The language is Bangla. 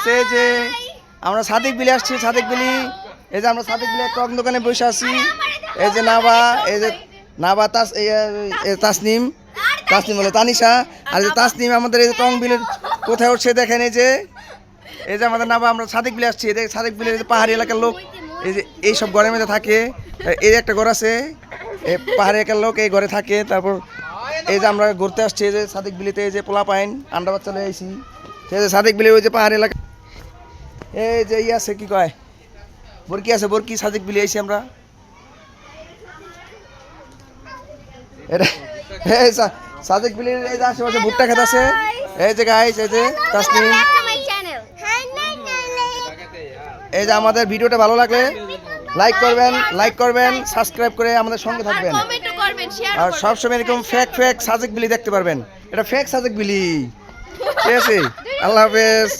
আছে এই যে আমরা সাদিক বিলে আসছি, সাদিক বিলি। এই যে আমরা সাদিক বিলে টক দোকানে বসে আছি। এই যে নাবা, এই যে নাবা তাসনিম, তাসনিম বলে তানিশা। আর যে তাসনিম আমাদের এই যে টং বিলের কোথায় উঠছে দেখেন। এই যে আমাদের নাবা, আমরা সাদিক বিলে আসছি। এই সাদিক বিলের পাহাড়ি এলাকার লোক এই যে এইসব ঘরের মধ্যে থাকে। এই একটা ঘর আছে, এই পাহাড়ি এলাকার লোক এই ঘরে থাকে। তারপর এই যে আমরা ঘুরতে আসছি এই যে সাদিক বিলিতে, এই যে পোলা পাইন আন্ডা বাচ্চা চলে আইছি। সেই যে সাদিক বিলি ওই যে পাহাড়ি এলাকা, এই যে আছে কি কয় বরকি আছে, বরকি সাদিক বিলি আইছি আমরা। এটা এই সাদিক বিলির এই যে আশেপাশে ভুট্টা খেত আছে। এই যে গাইস, এই যে তাসনিম। এই যে আমাদের ভিডিওটা ভালো লাগলে লাইক করবেন, সাবস্ক্রাইব করে আমাদের সঙ্গে থাকবেন। আর সবসময় এরকম ফেক সাজেক বিলি দেখতে পারবেন। এটা ফেক সাজেক বিলি। ঠিক আছে, আল্লাহ হাফেজ।